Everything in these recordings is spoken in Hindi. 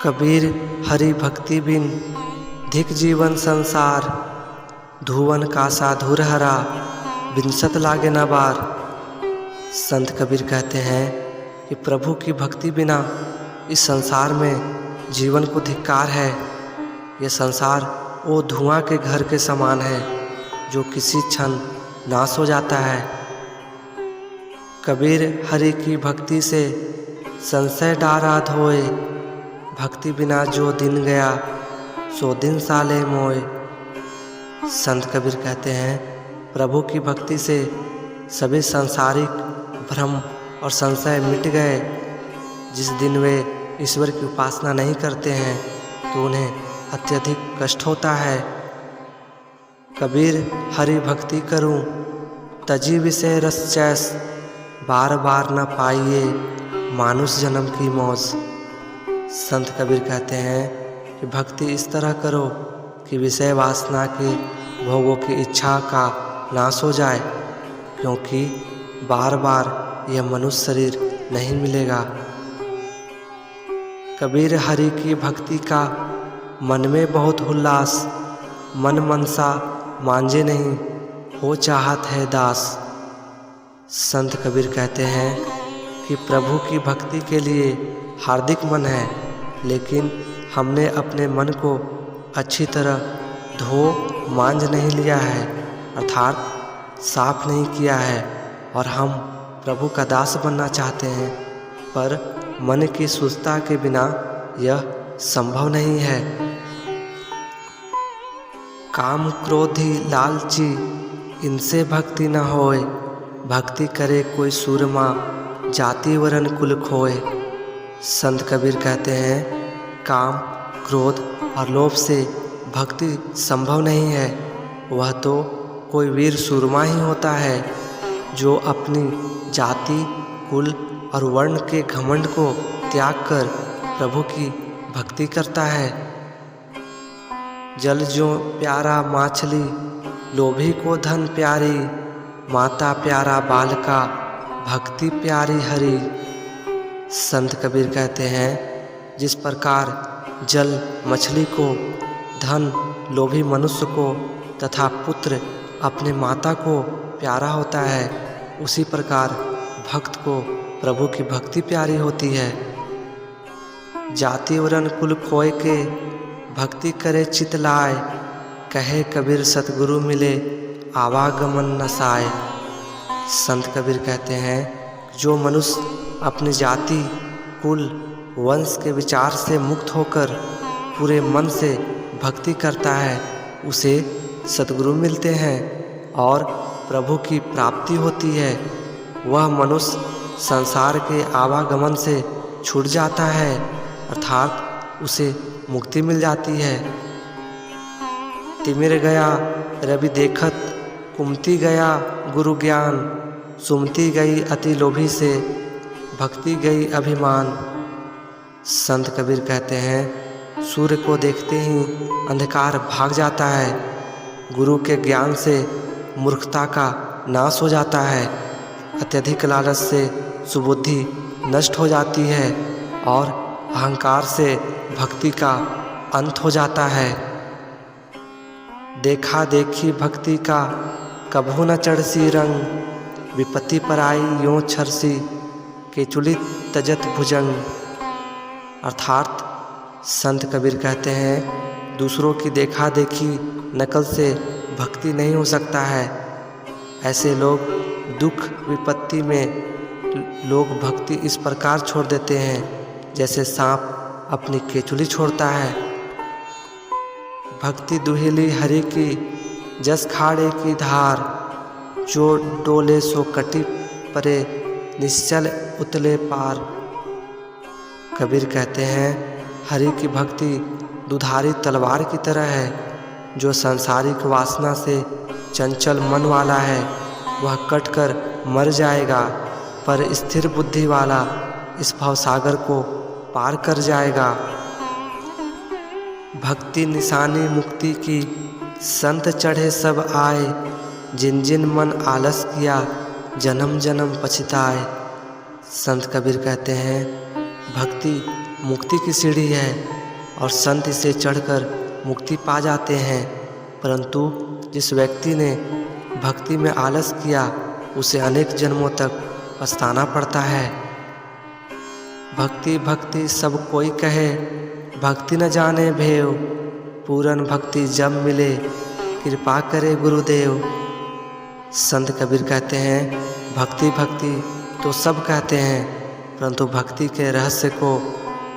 कबीर हरि भक्ति बिन धिक जीवन संसार, धुवन का साधुर हरा बिनसत लागे न बार। संत कबीर कहते हैं कि प्रभु की भक्ति बिना इस संसार में जीवन को धिक्कार है। यह संसार वो धुआं के घर के समान है जो किसी क्षण नाश हो जाता है। कबीर हरि की भक्ति से संशय डारा धोए, भक्ति बिना जो दिन गया सो दिन साले मोए। संत कबीर कहते हैं प्रभु की भक्ति से सभी सांसारिक भ्रम और संशय मिट गए। जिस दिन वे ईश्वर की उपासना नहीं करते हैं तो उन्हें अत्यधिक कष्ट होता है। कबीर हरि भक्ति करूं तजी विषय रस चैस, बार बार न पाइए मानुष जन्म की मौज। संत कबीर कहते हैं कि भक्ति इस तरह करो कि विषय वासना के भोगों की इच्छा का नाश हो जाए, क्योंकि बार बार यह मनुष्य शरीर नहीं मिलेगा। कबीर हरि की भक्ति का मन में बहुत उल्लास, मन मनसा मांझे नहीं हो चाहत है दास। संत कबीर कहते हैं कि प्रभु की भक्ति के लिए हार्दिक मन है, लेकिन हमने अपने मन को अच्छी तरह धो मांझ नहीं लिया है, अर्थात साफ नहीं किया है, और हम प्रभु का दास बनना चाहते हैं, पर मन की शुद्धता के बिना यह संभव नहीं है। काम क्रोधी लालची इनसे भक्ति न होए, भक्ति करे कोई सूरमा जाति वरण कुल खोए। संत कबीर कहते हैं काम क्रोध और लोभ से भक्ति संभव नहीं है। वह तो कोई वीर सूरमा ही होता है जो अपनी जाति कुल और वर्ण के घमंड को त्याग कर प्रभु की भक्ति करता है। जल जो प्यारा माछली, लोभी को धन प्यारी, माता प्यारा बालका भक्ति प्यारी हरि। संत कबीर कहते हैं जिस प्रकार जल मछली को, धन लोभी मनुष्य को तथा पुत्र अपने माता को प्यारा होता है, उसी प्रकार भक्त को प्रभु की भक्ति प्यारी होती है। जाति वरण कुल खोए के भक्ति करे चित लाए, कहे कबीर सतगुरु मिले आवागमन न साए। संत कबीर कहते हैं जो मनुष्य अपनी जाति कुल वंश के विचार से मुक्त होकर पूरे मन से भक्ति करता है, उसे सतगुरु मिलते हैं और प्रभु की प्राप्ति होती है। वह मनुष्य संसार के आवागमन से छूट जाता है, अर्थात उसे मुक्ति मिल जाती है। तिमिर गया रवि देखत, कुमती गया गुरु ज्ञान, सुमती गई अति लोभी से भक्ति गई अभिमान। संत कबीर कहते हैं सूर्य को देखते ही अंधकार भाग जाता है, गुरु के ज्ञान से मूर्खता का नाश हो जाता है, अत्यधिक लालच से सुबुद्धि नष्ट हो जाती है और अहंकार से भक्ति का अंत हो जाता है। देखा देखी भक्ति का कभू न चढ़सी रंग, विपत्ति पर आई यों छरसी केचुली तजत भुजंग। अर्थात संत कबीर कहते हैं दूसरों की देखा देखी नकल से भक्ति नहीं हो सकता है। ऐसे लोग दुख विपत्ति में लोग भक्ति इस प्रकार छोड़ देते हैं जैसे सांप अपनी केचुली छोड़ता है। भक्ति दुहेली हरि की जस खाड़े की धार, जो डोले सो कटी परे निश्चल उतले पार। कबीर कहते हैं हरि की भक्ति दुधारी तलवार की तरह है, जो सांसारिक वासना से चंचल मन वाला है वह कटकर मर जाएगा, पर स्थिर बुद्धि वाला इस भवसागर को पार कर जाएगा। भक्ति निशानी मुक्ति की संत चढ़े सब आए, जिन जिन मन आलस किया जन्म जन्म पछताए। संत कबीर कहते हैं भक्ति मुक्ति की सीढ़ी है और संत इसे चढ़कर मुक्ति पा जाते हैं। परंतु जिस व्यक्ति ने भक्ति में आलस किया उसे अनेक जन्मों तक पछताना पड़ता है। भक्ति भक्ति सब कोई कहे, भक्ति न जाने भेव, पूरन भक्ति जब मिले, कृपा करे गुरुदेव। संत कबीर कहते हैं भक्ति भक्ति तो सब कहते हैं, परंतु भक्ति के रहस्य को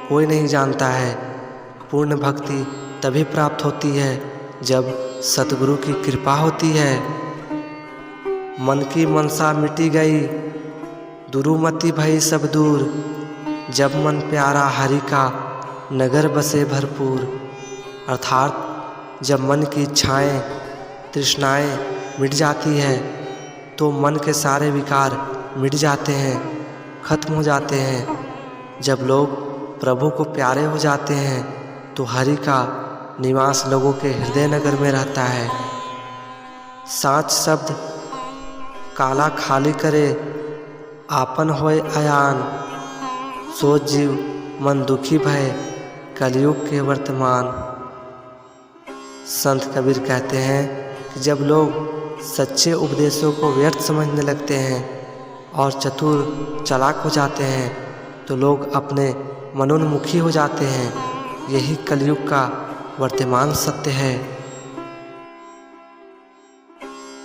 कोई नहीं जानता है। पूर्ण भक्ति तभी प्राप्त होती है जब सतगुरु की कृपा होती है। मन की मनसा मिटी गई, दुरुमति भई सब दूर, जब मन प्यारा हरि का नगर बसे भरपूर। अर्थात जब मन की इच्छाएं तृष्णाएं मिट जाती है तो मन के सारे विकार मिट जाते हैं, खत्म हो जाते हैं। जब लोग प्रभु को प्यारे हो जाते हैं तो हरि का निवास लोगों के हृदय नगर में रहता है। साच शब्द काला खाली करे, आपन होए अयान, सो जीव मन दुखी भय, कलयुग के वर्तमान। संत कबीर कहते हैं कि जब लोग सच्चे उपदेशों को व्यर्थ समझने लगते हैं और चतुर चालाक हो जाते हैं तो लोग अपने मनोन्मुखी हो जाते हैं। यही कलयुग का वर्तमान सत्य है।